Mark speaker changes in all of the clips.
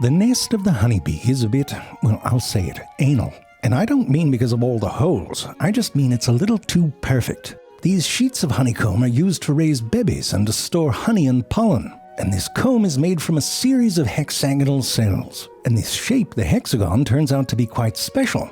Speaker 1: The nest of the honeybee is a bit, well, I'll say it, anal. And I don't mean because of all the holes, I just mean it's a little too perfect. These sheets of honeycomb are used to raise babies and to store honey and pollen. And this comb is made from a series of hexagonal cells. And this shape, the hexagon, turns out to be quite special.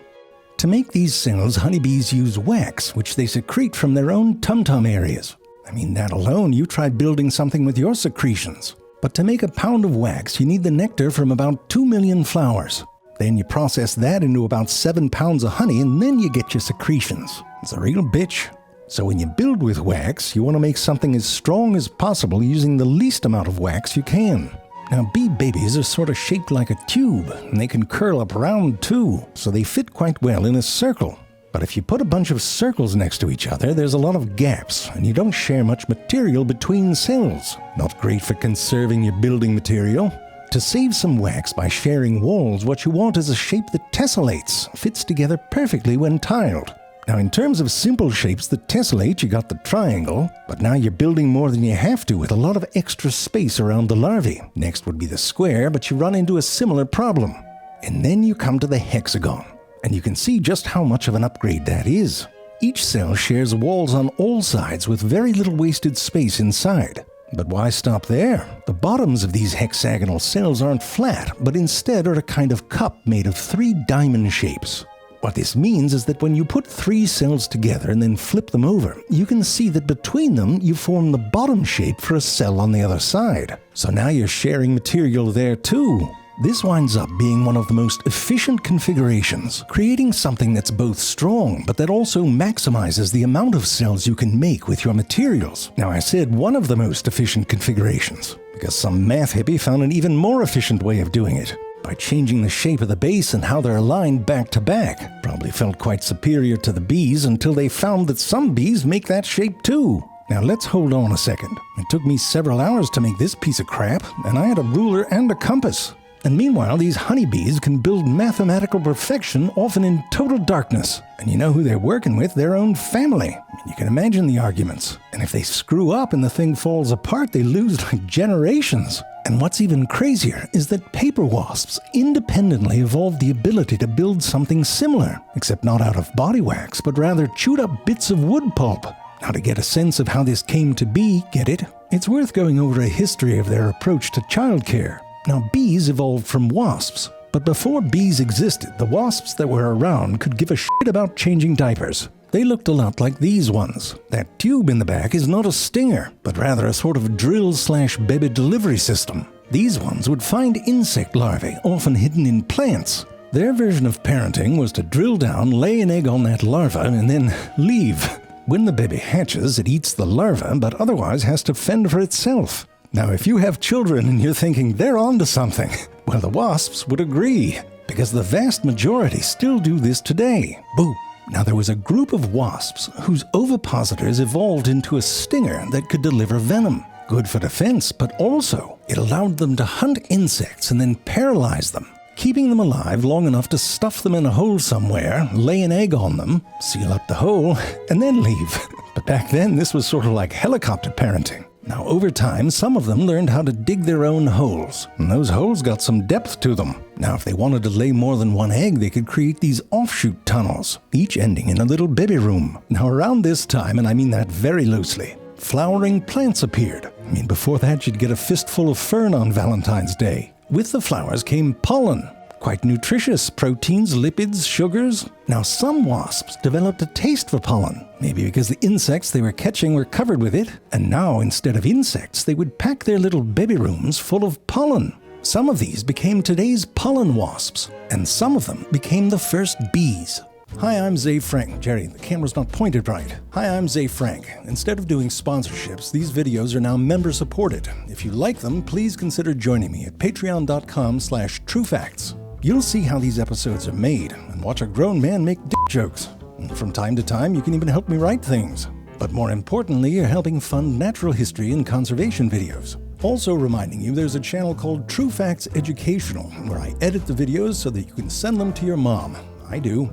Speaker 1: To make these cells, honeybees use wax, which they secrete from their own tum-tum areas. I mean, that alone, you try building something with your secretions. But to make a pound of wax, you need the nectar from about 2 million flowers. Then you process that into about 7 pounds of honey, and then you get your secretions. It's a real bitch. So when you build with wax, you want to make something as strong as possible using the least amount of wax you can. Now, bee babies are sort of shaped like a tube, and they can curl up round too, so they fit quite well in a circle. But if you put a bunch of circles next to each other, there's a lot of gaps, and you don't share much material between cells. Not great for conserving your building material. To save some wax by sharing walls, what you want is a shape that tessellates, fits together perfectly when tiled. Now, in terms of simple shapes that tessellate, you got the triangle, but now you're building more than you have to with a lot of extra space around the larvae. Next would be the square, but you run into a similar problem. And then you come to the hexagon, and you can see just how much of an upgrade that is. Each cell shares walls on all sides with very little wasted space inside. But why stop there? The bottoms of these hexagonal cells aren't flat, but instead are a kind of cup made of 3 diamond shapes. What this means is that when you put 3 cells together and then flip them over, you can see that between them you form the bottom shape for a cell on the other side. So now you're sharing material there too. This winds up being one of the most efficient configurations, creating something that's both strong, but that also maximizes the amount of cells you can make with your materials. Now, I said one of the most efficient configurations, because some math hippie found an even more efficient way of doing it, by changing the shape of the base and how they're aligned back to back. Probably felt quite superior to the bees until they found that some bees make that shape too. Now let's hold on a second. It took me several hours to make this piece of crap, and I had a ruler and a compass. And meanwhile, these honeybees can build mathematical perfection often in total darkness. And you know who they're working with? Their own family. You can imagine the arguments. And if they screw up and the thing falls apart, they lose like generations. And what's even crazier is that paper wasps independently evolved the ability to build something similar, except not out of body wax, but rather chewed up bits of wood pulp. Now, to get a sense of how this came to be, get it? It's worth going over a history of their approach to childcare. Now, bees evolved from wasps, but before bees existed, the wasps that were around could give a shit about changing diapers. They looked a lot like these ones. That tube in the back is not a stinger, but rather a sort of drill/baby delivery system. These ones would find insect larvae, often hidden in plants. Their version of parenting was to drill down, lay an egg on that larva, and then leave. When the baby hatches, it eats the larva, but otherwise has to fend for itself. Now, if you have children and you're thinking they're onto something, well, the wasps would agree, because the vast majority still do this today. Boo! Now, there was a group of wasps whose ovipositors evolved into a stinger that could deliver venom. Good for defense, but also it allowed them to hunt insects and then paralyze them, keeping them alive long enough to stuff them in a hole somewhere, lay an egg on them, seal up the hole, and then leave. But back then, this was sort of like helicopter parenting. Now, over time, some of them learned how to dig their own holes, and those holes got some depth to them. Now, if they wanted to lay more than one egg, they could create these offshoot tunnels, each ending in a little baby room. Now, around this time, and I mean that very loosely, flowering plants appeared. I mean, before that, you'd get a fistful of fern on Valentine's Day. With the flowers came pollen. Quite nutritious, proteins, lipids, sugars. Now, some wasps developed a taste for pollen, maybe because the insects they were catching were covered with it, and now, instead of insects, they would pack their little baby rooms full of pollen. Some of these became today's pollen wasps, and some of them became the first bees. Hi, I'm Zay Frank. Jerry, the camera's not pointed right. Hi, I'm Zay Frank. Instead of doing sponsorships, these videos are now member-supported. If you like them, please consider joining me at patreon.com/truefacts. You'll see how these episodes are made and watch a grown man make dick jokes. And from time to time, you can even help me write things. But more importantly, you're helping fund natural history and conservation videos. Also reminding you there's a channel called True Facts Educational, where I edit the videos so that you can send them to your mom. I do.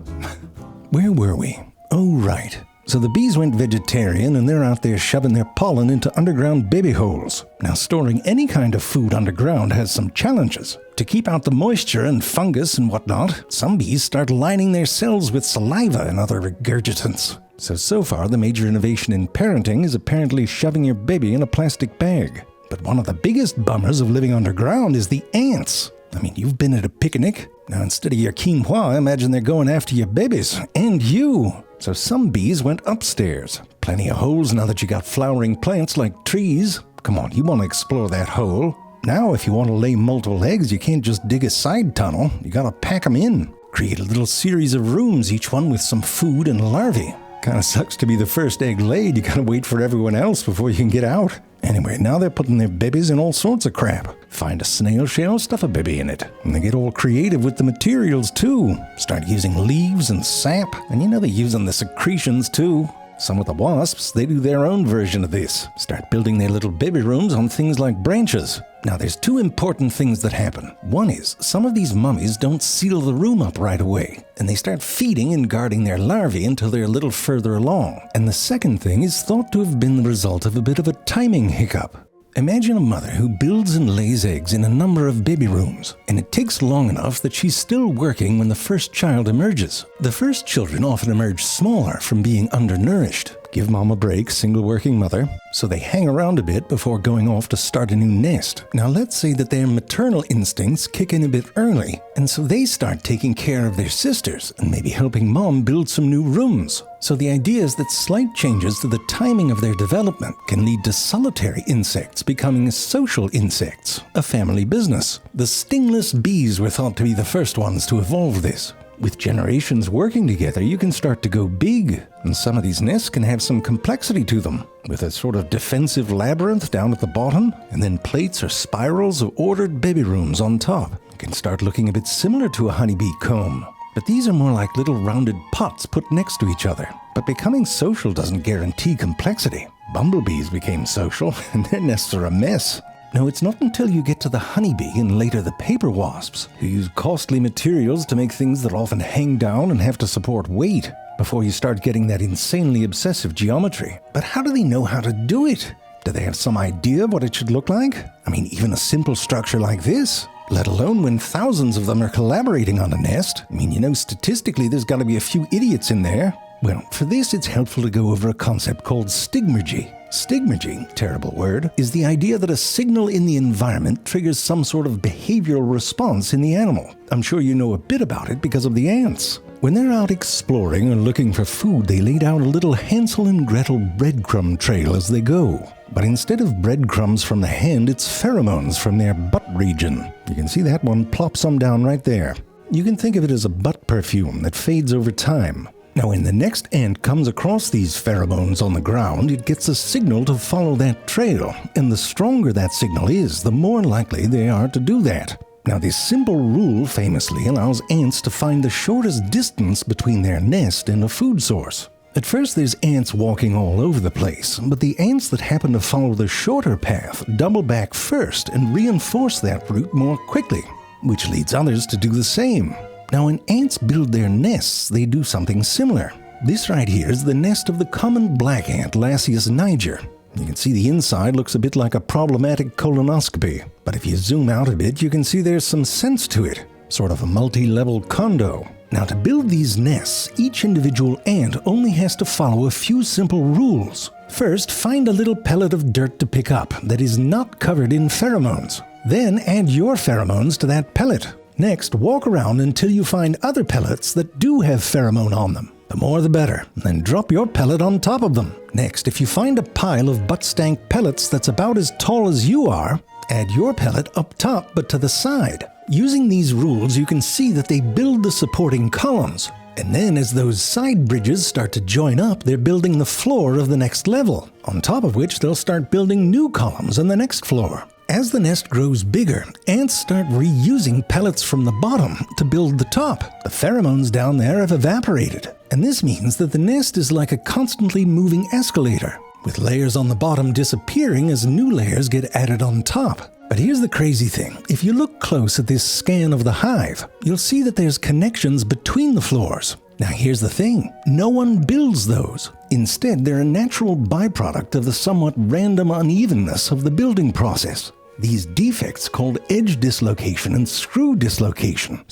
Speaker 1: Where were we? Oh, right. So the bees went vegetarian and they're out there shoving their pollen into underground baby holes. Now, storing any kind of food underground has some challenges. To keep out the moisture and fungus and whatnot, some bees start lining their cells with saliva and other regurgitants. So far, the major innovation in parenting is apparently shoving your baby in a plastic bag. But one of the biggest bummers of living underground is the ants. I mean, you've been at a picnic. Now, instead of your quinoa, imagine they're going after your babies. And you. So some bees went upstairs. Plenty of holes now that you got flowering plants like trees. Come on, you want to explore that hole. Now, if you want to lay multiple eggs, you can't just dig a side tunnel. You gotta pack them in. Create a little series of rooms, each one with some food and larvae. Kinda sucks to be the first egg laid. You gotta wait for everyone else before you can get out. Anyway, now they're putting their babies in all sorts of crap. Find a snail shell, stuff a baby in it. And they get all creative with the materials too. Start using leaves and sap. And you know they're using the secretions too. Some of the wasps, they do their own version of this. Start building their little baby rooms on things like branches. Now, there's two important things that happen. One is, some of these mummies don't seal the room up right away, and they start feeding and guarding their larvae until they're a little further along. And the second thing is thought to have been the result of a bit of a timing hiccup. Imagine a mother who builds and lays eggs in a number of baby rooms, and it takes long enough that she's still working when the first child emerges. The first children often emerge smaller from being undernourished. Give mom a break, single working mother, so they hang around a bit before going off to start a new nest. Now let's say that their maternal instincts kick in a bit early, and so they start taking care of their sisters and maybe helping mom build some new rooms. So the idea is that slight changes to the timing of their development can lead to solitary insects becoming social insects, a family business. The stingless bees were thought to be the first ones to evolve this. With generations working together, you can start to go big, and some of these nests can have some complexity to them, with a sort of defensive labyrinth down at the bottom, and then plates or spirals of ordered baby rooms on top. It can start looking a bit similar to a honeybee comb, but these are more like little rounded pots put next to each other. But becoming social doesn't guarantee complexity. Bumblebees became social, and their nests are a mess. No, it's not until you get to the honeybee and later the paper wasps, who use costly materials to make things that often hang down and have to support weight, before you start getting that insanely obsessive geometry. But how do they know how to do it? Do they have some idea of what it should look like? I mean, even a simple structure like this, let alone when thousands of them are collaborating on a nest. I mean, you know, statistically there's got to be a few idiots in there. Well, for this it's helpful to go over a concept called stigmergy. Stigmergy, terrible word, is the idea that a signal in the environment triggers some sort of behavioral response in the animal. I'm sure you know a bit about it because of the ants. When they're out exploring or looking for food, they lay down a little Hansel and Gretel breadcrumb trail as they go. But instead of breadcrumbs from the hand, it's pheromones from their butt region. You can see that one, plop some down right there. You can think of it as a butt perfume that fades over time. Now, when the next ant comes across these pheromones on the ground, it gets a signal to follow that trail, and the stronger that signal is, the more likely they are to do that. Now, this simple rule famously allows ants to find the shortest distance between their nest and a food source. At first, there's ants walking all over the place, but the ants that happen to follow the shorter path double back first and reinforce that route more quickly, which leads others to do the same. Now, when ants build their nests, they do something similar. This right here is the nest of the common black ant, Lasius niger. You can see the inside looks a bit like a problematic colonoscopy, but if you zoom out a bit, you can see there's some sense to it, sort of a multi-level condo. Now, to build these nests, each individual ant only has to follow a few simple rules. First, find a little pellet of dirt to pick up that is not covered in pheromones. Then add your pheromones to that pellet. Next, walk around until you find other pellets that do have pheromone on them. The more the better. Then drop your pellet on top of them. Next, if you find a pile of butt-stank pellets that's about as tall as you are, add your pellet up top but to the side. Using these rules, you can see that they build the supporting columns. And then as those side bridges start to join up, they're building the floor of the next level, on top of which they'll start building new columns on the next floor. As the nest grows bigger, ants start reusing pellets from the bottom to build the top. The pheromones down there have evaporated, and this means that the nest is like a constantly moving escalator, with layers on the bottom disappearing as new layers get added on top. But here's the crazy thing. If you look close at this scan of the hive, you'll see that there's connections between the floors. Now here's the thing, no one builds those. Instead, they're a natural byproduct of the somewhat random unevenness of the building process. These defects, called edge dislocation and screw dislocation,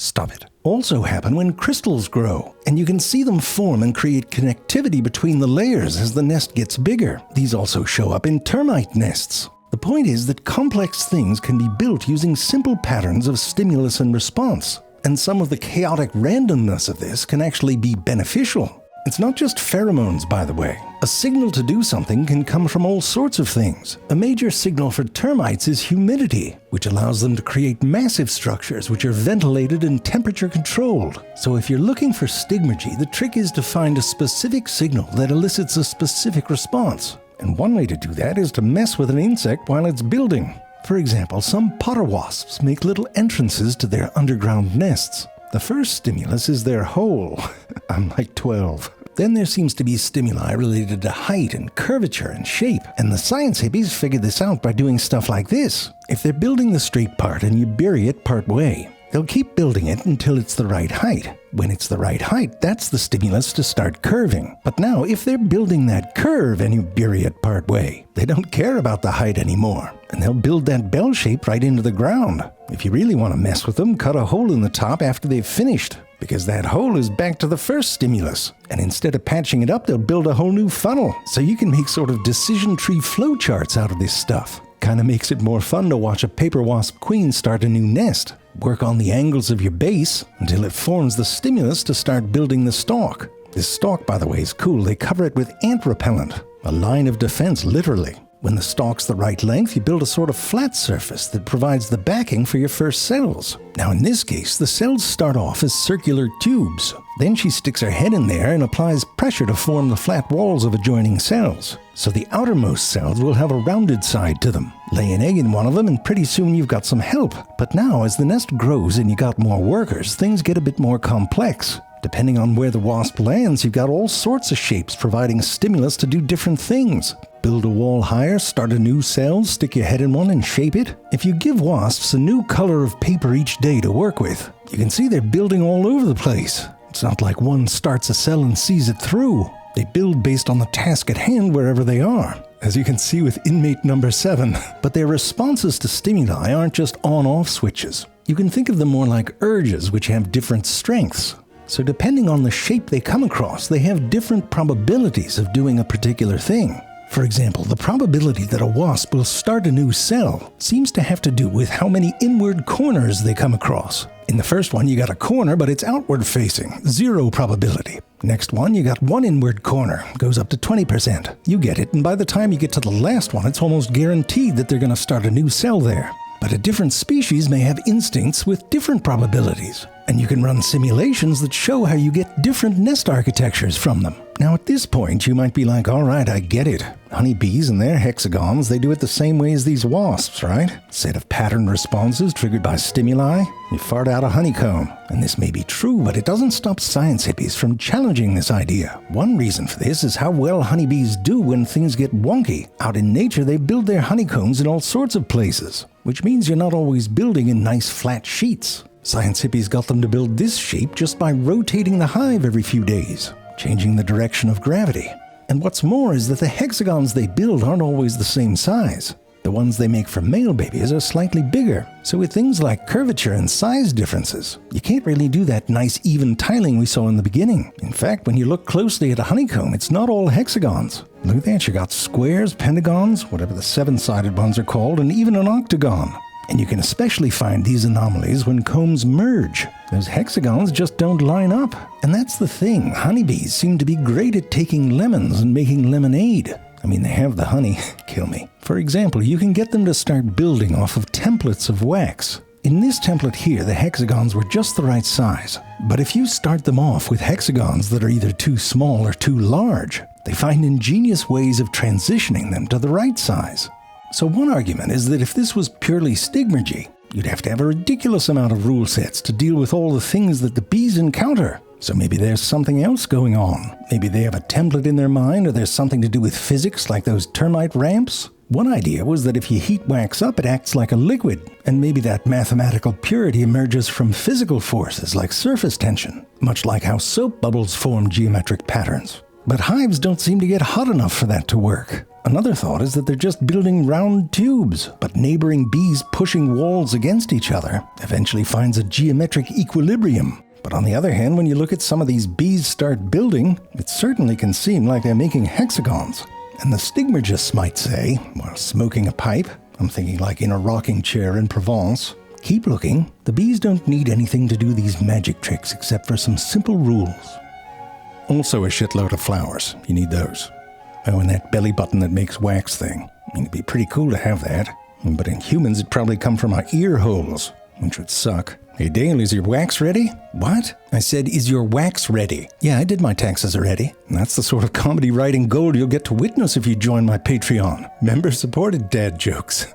Speaker 1: also happen when crystals grow, and you can see them form and create connectivity between the layers as the nest gets bigger. These also show up in termite nests. The point is that complex things can be built using simple patterns of stimulus and response, and some of the chaotic randomness of this can actually be beneficial. It's not just pheromones, by the way. A signal to do something can come from all sorts of things. A major signal for termites is humidity, which allows them to create massive structures which are ventilated and temperature controlled. So if you're looking for stigmergy, the trick is to find a specific signal that elicits a specific response. And one way to do that is to mess with an insect while it's building. For example, some potter wasps make little entrances to their underground nests. The first stimulus is their hole. I'm like 12. Then there seems to be stimuli related to height and curvature and shape. And the science hippies figured this out by doing stuff like this. If they're building the straight part and you bury it part way, they'll keep building it until it's the right height. When it's the right height, that's the stimulus to start curving. But now, if they're building that curve and you bury it part way, they don't care about the height anymore. And they'll build that bell shape right into the ground. If you really want to mess with them, cut a hole in the top after they've finished, because that hole is back to the first stimulus. And instead of patching it up, they'll build a whole new funnel. So you can make sort of decision tree flowcharts out of this stuff. Kind of makes it more fun to watch a paper wasp queen start a new nest. Work on the angles of your base until it forms the stimulus to start building the stalk. This stalk, by the way, is cool. They cover it with ant repellent, a line of defense, literally. When the stalk's the right length, you build a sort of flat surface that provides the backing for your first cells. Now in this case, the cells start off as circular tubes. Then she sticks her head in there and applies pressure to form the flat walls of adjoining cells. So the outermost cells will have a rounded side to them. Lay an egg in one of them and pretty soon you've got some help. But now as the nest grows and you got more workers, things get a bit more complex. Depending on where the wasp lands, you've got all sorts of shapes providing stimulus to do different things. Build a wall higher, start a new cell, stick your head in one and shape it. If you give wasps a new color of paper each day to work with, you can see they're building all over the place. It's not like one starts a cell and sees it through. They build based on the task at hand wherever they are, as you can see with inmate number 7. But their responses to stimuli aren't just on-off switches. You can think of them more like urges which have different strengths. So depending on the shape they come across, they have different probabilities of doing a particular thing. For example, the probability that a wasp will start a new cell seems to have to do with how many inward corners they come across. In the first one, you got a corner, but it's outward facing, 0 probability. Next one, you got one inward corner, goes up to 20%. You get it, and by the time you get to the last one, it's almost guaranteed that they're going to start a new cell there. But a different species may have instincts with different probabilities, and you can run simulations that show how you get different nest architectures from them. Now at this point, you might be like, all right, I get it. Honeybees and their hexagons, they do it the same way as these wasps, right? Set of pattern responses triggered by stimuli, you fart out a honeycomb. And this may be true, but it doesn't stop science hippies from challenging this idea. One reason for this is how well honeybees do when things get wonky. Out in nature, they build their honeycombs in all sorts of places, which means you're not always building in nice flat sheets. Science hippies got them to build this shape just by rotating the hive every few days, changing the direction of gravity. And what's more is that the hexagons they build aren't always the same size. The ones they make for male babies are slightly bigger. So with things like curvature and size differences, you can't really do that nice even tiling we saw in the beginning. In fact, when you look closely at a honeycomb, it's not all hexagons. Look at that, you got squares, pentagons, whatever the 7-sided ones are called, and even an octagon. And you can especially find these anomalies when combs merge. Those hexagons just don't line up. And that's the thing, honeybees seem to be great at taking lemons and making lemonade. I mean, they have the honey, kill me. For example, you can get them to start building off of templates of wax. In this template here, the hexagons were just the right size. But if you start them off with hexagons that are either too small or too large, they find ingenious ways of transitioning them to the right size. So one argument is that if this was purely stigmergy, you'd have to have a ridiculous amount of rule sets to deal with all the things that the bees encounter. So maybe there's something else going on. Maybe they have a template in their mind, or there's something to do with physics like those termite ramps. One idea was that if you heat wax up, it acts like a liquid, and maybe that mathematical purity emerges from physical forces like surface tension, much like how soap bubbles form geometric patterns. But hives don't seem to get hot enough for that to work. Another thought is that they're just building round tubes, but neighboring bees pushing walls against each other eventually finds a geometric equilibrium. But on the other hand, when you look at some of these bees start building, it certainly can seem like they're making hexagons. And the stigmergists might say, while smoking a pipe, I'm thinking like in a rocking chair in Provence, keep looking, the bees don't need anything to do these magic tricks except for some simple rules. Also a shitload of flowers, you need those. Oh, and that belly button that makes wax thing. It'd be pretty cool to have that. But in humans, it'd probably come from our ear holes, which would suck. Hey Dale, is your wax ready? What? I said, is your wax ready? Yeah, I did my taxes already. And that's the sort of comedy writing gold you'll get to witness if you join my Patreon. Member-supported dad jokes.